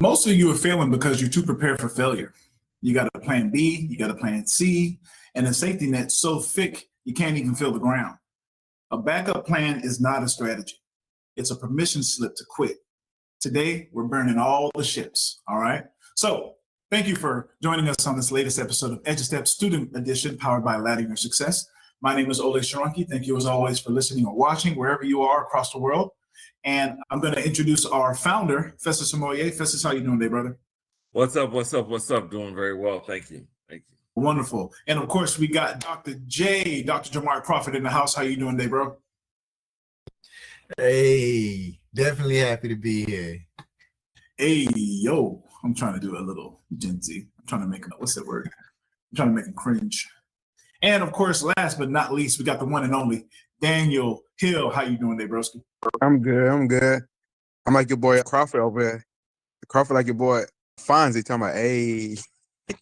Most of you are failing because you're too prepared for failure. You got a plan B, you got a plan C, and a safety net so thick you can't even feel the ground. A backup plan is not a strategy. It's a permission slip to quit. Today, we're burning all the ships, all right? So thank you for joining us on this latest episode of EduStep Student Edition, powered by Ladding Your Success. My name is Ole Sharonki. Thank you as always for listening or watching wherever you are across the world. And I'm going to introduce our founder, Festus Samoye. Festus, how you doing today, brother? What's up? What's up? What's up? Doing very well. Thank you. Thank you. Wonderful. And of course, we got Dr. J, Dr. Jamar Crawford in the house. How you doing today, bro? Hey, definitely happy to be here. Hey, yo, I'm trying to do a little Gen Z. I'm trying to make what's that word? I'm trying to make him cringe. And of course, last but not least, we got the one and only Daniel Hill. How you doing today, broski? I'm good. I'm like your boy Crawford over there. Crawford like your boy Fonzie talking about, hey.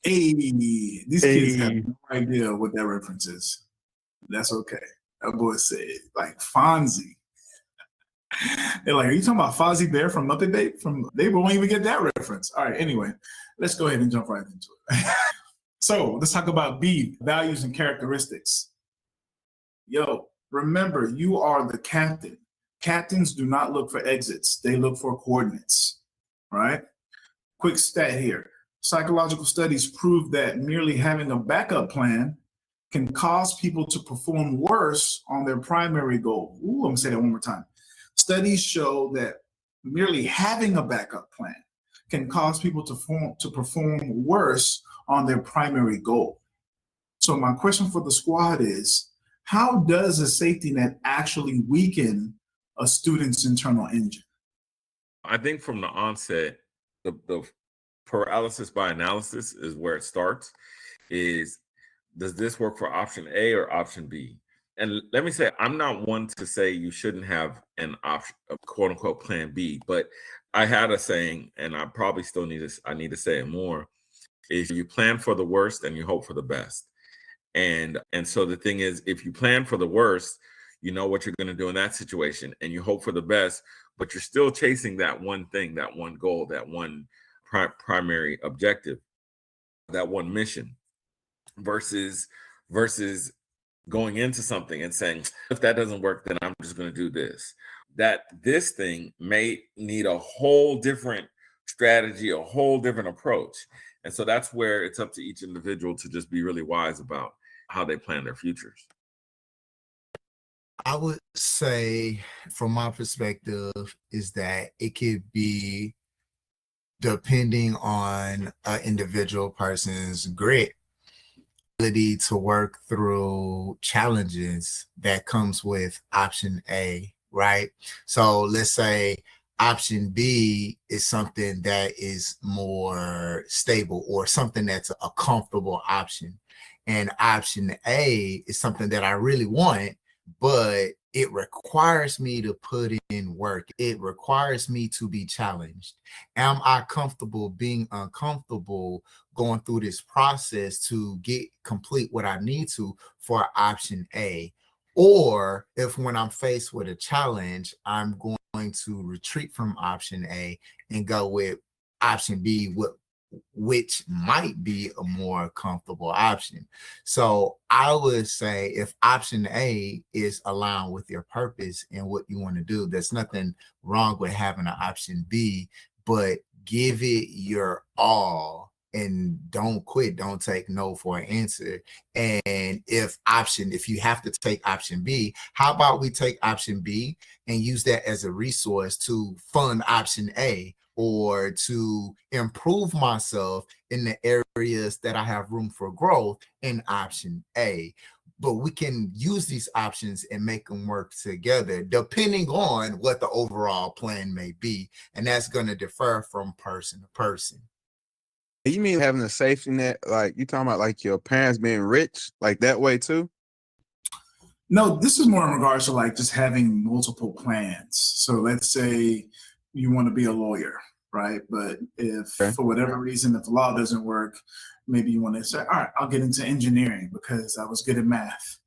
Hey, these kids have no idea what that reference is. That's okay. That boy said, like, Fonzie. They're like, are you talking about Fozzie Bear from Muppet Day? They won't even get that reference. All right, anyway, let's go ahead and jump right into it. So let's talk about B, values and characteristics. Yo, remember, you are the captain. Captains do not look for exits. They look for coordinates, right? Quick stat here. Psychological studies prove that merely having a backup plan can cause people to perform worse on their primary goal. Ooh, I'm gonna say that one more time. Studies show that merely having a backup plan can cause people to perform worse on their primary goal. So my question for the squad is, how does a safety net actually weaken a student's internal engine? I think from the onset, the paralysis by analysis is where it starts. Does this work for option A or option B? And let me say, I'm not one to say you shouldn't have an option, a quote unquote plan B, but I had a saying, and I probably still need to say it more, is you plan for the worst and you hope for the best. And so the thing is, if you plan for the worst, you know what you're going to do in that situation and you hope for the best, but you're still chasing that one thing, that one goal, that one primary objective, that one mission, versus going into something and saying, if that doesn't work, then I'm just going to do this. This thing may need a whole different strategy, a whole different approach. And so that's where it's up to each individual to just be really wise about how they plan their futures. I would say, from my perspective, is that it could be depending on an individual person's grit, ability to work through challenges that comes with option A, right? So let's say option B is something that is more stable or something that's a comfortable option. And option A is something that I really want, but it requires me to put in work. It requires me to be challenged. Am I comfortable being uncomfortable, going through this process to complete what I need to for option A? Or if when I'm faced with a challenge, I'm going to retreat from option A and go with option B, which might be a more comfortable option. So I would say if option A is aligned with your purpose and what you want to do, there's nothing wrong with having an option B, but give it your all and don't quit. Don't take no for an answer. And if you have to take option B, how about we take option B and use that as a resource to fund option A, or to improve myself in the areas that I have room for growth in option A. But we can use these options and make them work together depending on what the overall plan may be. And that's going to differ from person to person. You mean having a safety net, like you talking about like your parents being rich, like that way too? No, this is more in regards to like just having multiple plans. So let's say you want to be a lawyer, right? But if for whatever reason, if the law doesn't work, maybe you want to say, all right, I'll get into engineering because I was good at math.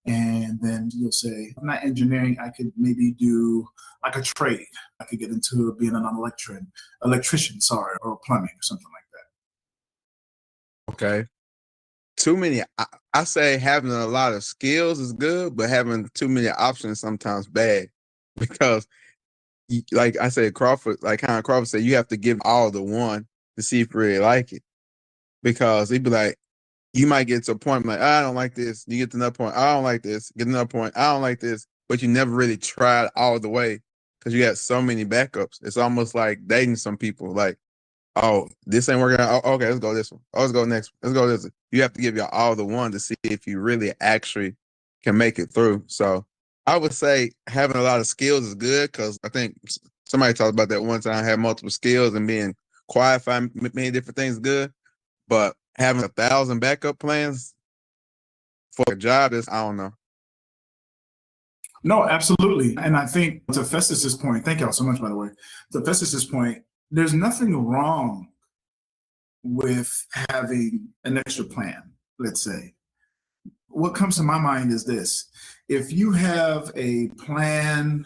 And then you'll say, I'm not engineering, I could maybe do like a trade. I could get into being an electrician, or plumbing or something like that. Okay. Too many. I say having a lot of skills is good, but having too many options sometimes bad because, like I said, Crawford, like kind of Crawford said, you have to give all the one to see if you really like it. Because he'd be like, you might get to a point like, I don't like this. You get to another point, I don't like this. Get to another point, I don't like this. But you never really tried all the way because you got so many backups. It's almost like dating some people. Like, oh, this ain't working out. Oh, okay, let's go this one. Oh, let's go next one. Let's go this one. You have to give your all the one to see if you really actually can make it through. So I would say having a lot of skills is good because I think somebody talked about that one time, have multiple skills and being qualified many different things is good. But having 1,000 backup plans for a job is, I don't know. No, absolutely. And I think to Festus's point, thank y'all so much, by the way. To Festus's point, there's nothing wrong with having an extra plan, let's say. What comes to my mind is this. If you have a plan,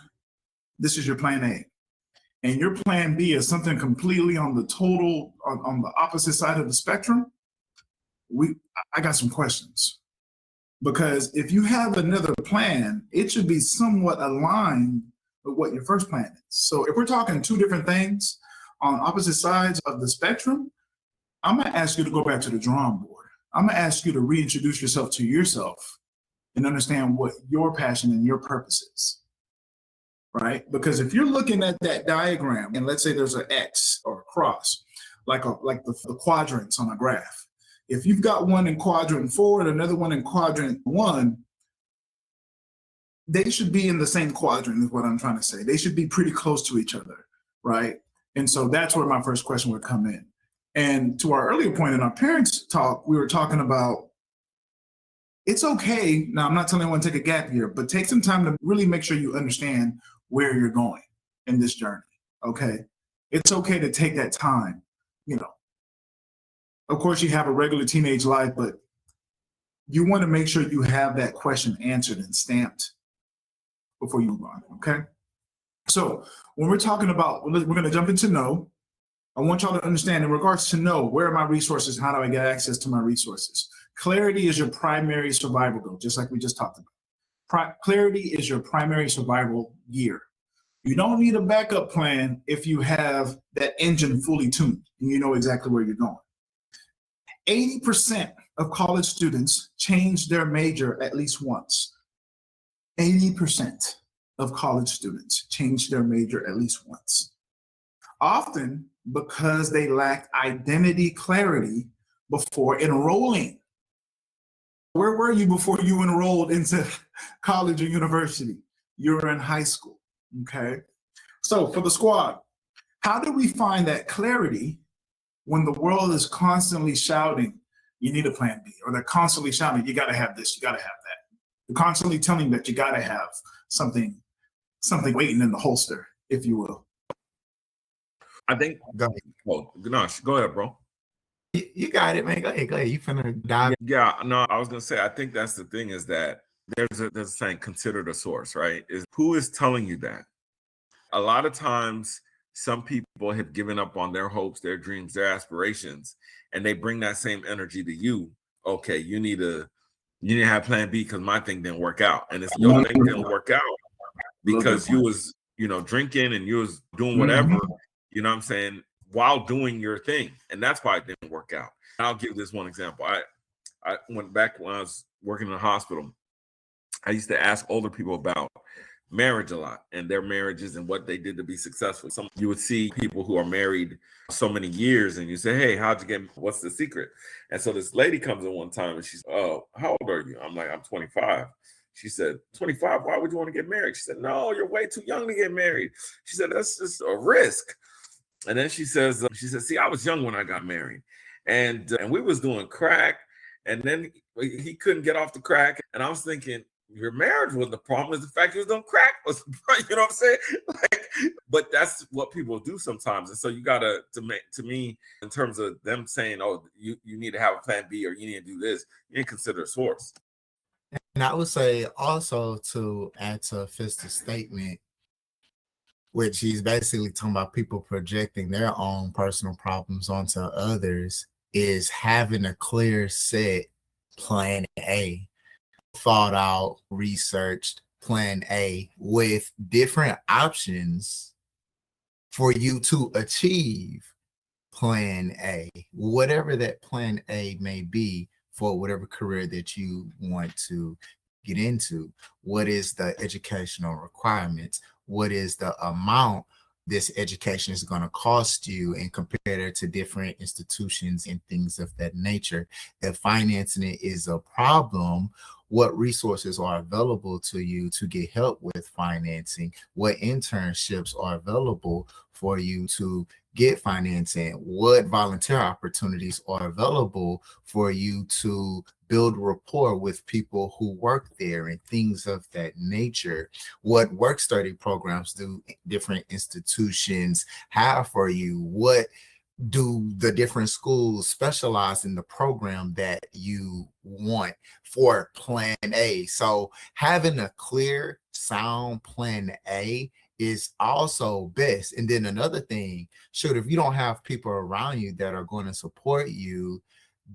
this is your plan A, and your plan B is something completely on the on the opposite side of the spectrum, I got some questions. Because if you have another plan, it should be somewhat aligned with what your first plan is. So if we're talking two different things on opposite sides of the spectrum, I'm gonna ask you to go back to the drawing board. I'm gonna ask you to reintroduce yourself to yourself and understand what your passion and your purpose is, right? Because if you're looking at that diagram and let's say there's an X or a cross, like the quadrants on a graph. If you've got one in quadrant 4 and another one in quadrant 1, they should be in the same quadrant is what I'm trying to say. They should be pretty close to each other, right? And so that's where my first question would come in. And to our earlier point in our parents' talk, we were talking about it's okay. Now, I'm not telling anyone to take a gap year, but take some time to really make sure you understand where you're going in this journey, okay? It's okay to take that time, you know. Of course, you have a regular teenage life, but you want to make sure you have that question answered and stamped before you move on, okay? So when we're talking about, we're going to jump into know. I want y'all to understand in regards to know, where are my resources? How do I get access to my resources? Clarity is your primary survival goal, just like we just talked about. Clarity is your primary survival gear. You don't need a backup plan if you have that engine fully tuned and you know exactly where you're going. 80% of college students change their major at least once. 80% of college students change their major at least once. Often because they lack identity clarity before enrolling. Where were you before you enrolled into college or university? You were in high school, okay? So for the squad, how do we find that clarity when the world is constantly shouting, you need a plan B, or they're constantly shouting, you gotta have this, you gotta have that. They're constantly telling that you gotta have something waiting in the holster, if you will. I think, oh, Ganache, go ahead, bro. You got it, man. Go ahead. You finna dive. Yeah, no, I was gonna say, I think that's the thing is that there's a saying, consider the source, right? Is who is telling you that? A lot of times, some people have given up on their hopes, their dreams, their aspirations, and they bring that same energy to you. Okay, you need to have plan B because my thing didn't work out. And it's your thing didn't work out because you was, drinking and you was doing whatever, you know what I'm saying, while doing your thing. And that's why it didn't work out. I'll give this one example. I went back when I was working in a hospital. I used to ask older people about marriage a lot and their marriages and what they did to be successful. You would see people who are married so many years and you say, hey, what's the secret? And so this lady comes in one time and she's, oh, how old are you? I'm like, I'm 25. She said, 25, why would you want to get married? She said, no, you're way too young to get married. She said, that's just a risk. And then she says, see, I was young when I got married and we was doing crack and then he couldn't get off the crack. And I was thinking, your marriage was the problem, is the fact you was doing crack was, you know what I'm saying? But that's what people do sometimes. And so you gotta, to me, in terms of them saying, oh, you need to have a plan B or you need to do this, you need to consider a source. And I would say also to add to Fister's statement, which he's basically talking about people projecting their own personal problems onto others, is having a clear set plan A, thought out, researched plan A with different options for you to achieve plan A, whatever that plan A may be for whatever career that you want to get into. What is the educational requirements? What is the amount this education is going to cost you, and compare it to different institutions and things of that nature? If financing it is a problem, what resources are available to you to get help with financing? What internships are available for you to get financing? What volunteer opportunities are available for you to build rapport with people who work there and things of that nature? What work study programs do different institutions have for you? What do the different schools specialize in the program that you want for plan A? So having a clear, sound plan A is also best. And then another thing, shoot, if you don't have people around you that are going to support you,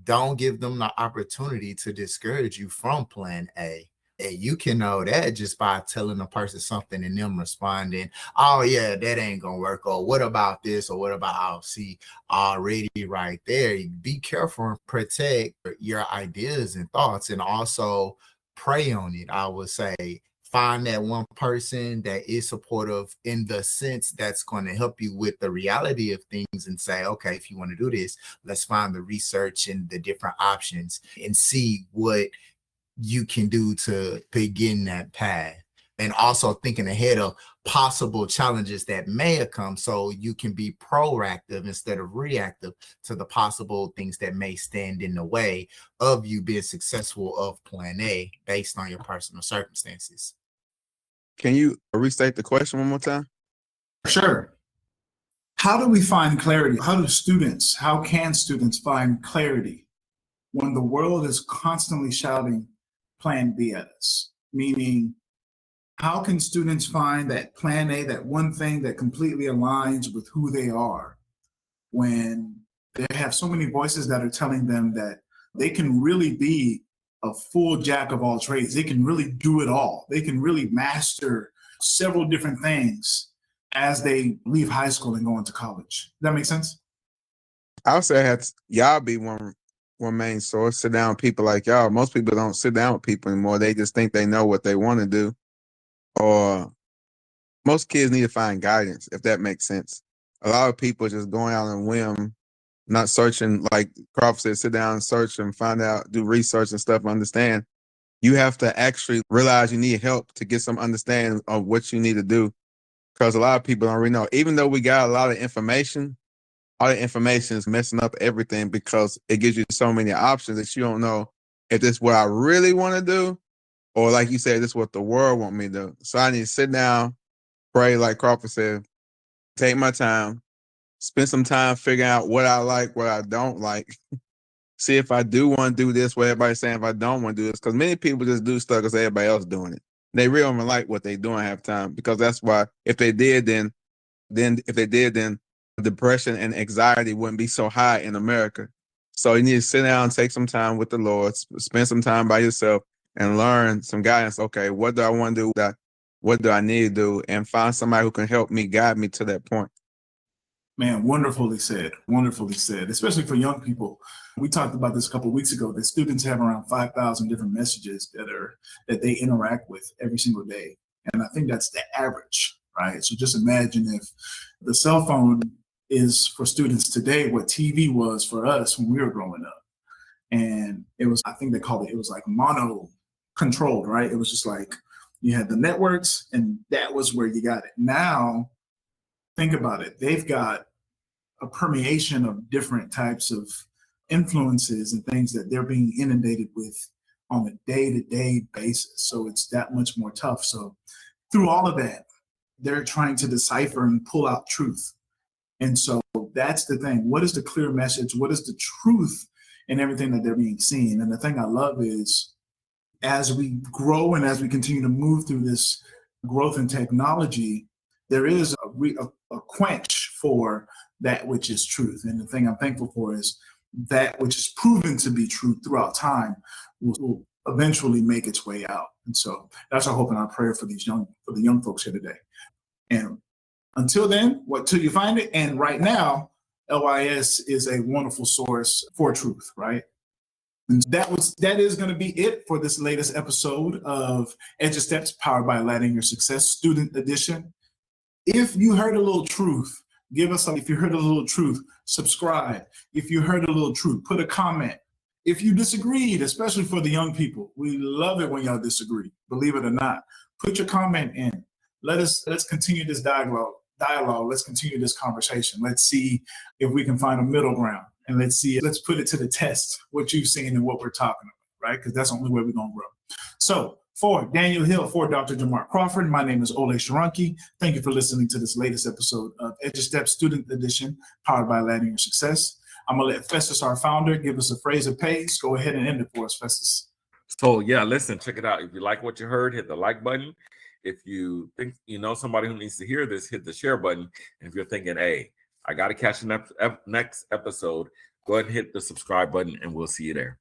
don't give them the opportunity to discourage you from plan A. And you can know that just by telling a person something and them responding, oh yeah, that ain't gonna work, or what about this, or what about, I'll see already right there. Be careful and protect your ideas and thoughts, and also pray on it. I would say find that one person that is supportive in the sense that's going to help you with the reality of things, and say, okay, if you want to do this, let's find the research and the different options and see what you can do to begin that path. And also thinking ahead of possible challenges that may have come, so you can be proactive instead of reactive to the possible things that may stand in the way of you being successful of plan A based on your personal circumstances. Can you restate the question one more time? Sure. How do we find clarity? How can students find clarity when the world is constantly shouting plan B at us? Meaning, how can students find that plan A, that one thing that completely aligns with who they are, when they have so many voices that are telling them that they can really be a full jack of all trades? They can really do it all. They can really master several different things as they leave high school and go into college. Does that make sense? I would say y'all be one main source. Sit down with people like y'all. Most people don't sit down with people anymore. They just think they know what they want to do. Or most kids need to find guidance, if that makes sense. A lot of people just going out on a whim, not searching, like Crawford said, sit down and search and find out, do research and stuff, understand. You have to actually realize you need help to get some understanding of what you need to do. Because a lot of people don't really know. Even though we got a lot of information, all the information is messing up everything, because it gives you so many options that you don't know if this is what I really want to do, or like you said, this is what the world want me to do. So I need to sit down, pray, like Crawford said, take my time, spend some time figuring out what I like, what I don't like. See if I do want to do this, what everybody's saying, if I don't want to do this. Because many people just do stuff because everybody else doing it. They really don't like what they doing half time, because that's why if they did, then depression and anxiety wouldn't be so high in America. So you need to sit down, take some time with the Lord, spend some time by yourself, and learn some guidance. Okay, what do I want to do? What do I need to do? And find somebody who can help me, guide me to that point. Man, wonderfully said. Wonderfully said, especially for young people. We talked about this a couple of weeks ago, that students have around 5,000 different messages that they interact with every single day. And I think that's the average, right? So just imagine if the cell phone is for students today what TV was for us when we were growing up. And it was, I think they called it was like mono controlled, right? It was just like you had the networks and that was where you got it. Now, think about it. They've got a permeation of different types of influences and things that they're being inundated with on a day-to-day basis. So it's that much more tough. So through all of that, they're trying to decipher and pull out truth. And so that's the thing. What is the clear message? What is the truth in everything that they're being seen? And the thing I love is as we grow and as we continue to move through this growth in technology, there is a quench for that which is truth. And the thing I'm thankful for is that which is proven to be true throughout time will eventually make its way out. And so that's our hope and our prayer for the young folks here today. And until then, till you find it. And right now, LYS is a wonderful source for truth, right? And that is going to be it for this latest episode of Edge of Steps, powered by Lighting Your Success, Student Edition. If you heard a little truth, give us some. If you heard a little truth, subscribe. If you heard a little truth, put a comment. If you disagreed, especially for the young people, we love it when y'all disagree. Believe it or not, put your comment in. Let's continue this dialogue. Let's continue this conversation. Let's see if we can find a middle ground, and let's put it to the test, what you've seen and what we're talking about, right? Because that's the only way we're gonna grow. So for Daniel Hill, for Dr. Jamar Crawford, my name is Ole Sharanki. Thank you for listening to this latest episode of Edge of Steps Student Edition, powered by Lighting Your Success. I'm gonna let Festus, our founder, give us a phrase of praise. Go ahead and end it for us, Festus. So yeah, listen, check it out. If you like what you heard, hit the like button. If you think you know somebody who needs to hear this, hit the share button. And if you're thinking, hey, I got to catch the next episode, go ahead and hit the subscribe button, and we'll see you there.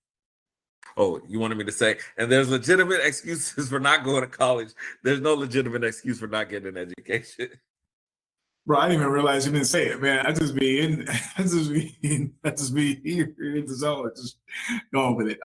Oh, you wanted me to say, and there's legitimate excuses for not going to college. There's no legitimate excuse for not getting an education. Bro, I didn't even realize you didn't say it, man. I just be here in the zone, just going with it.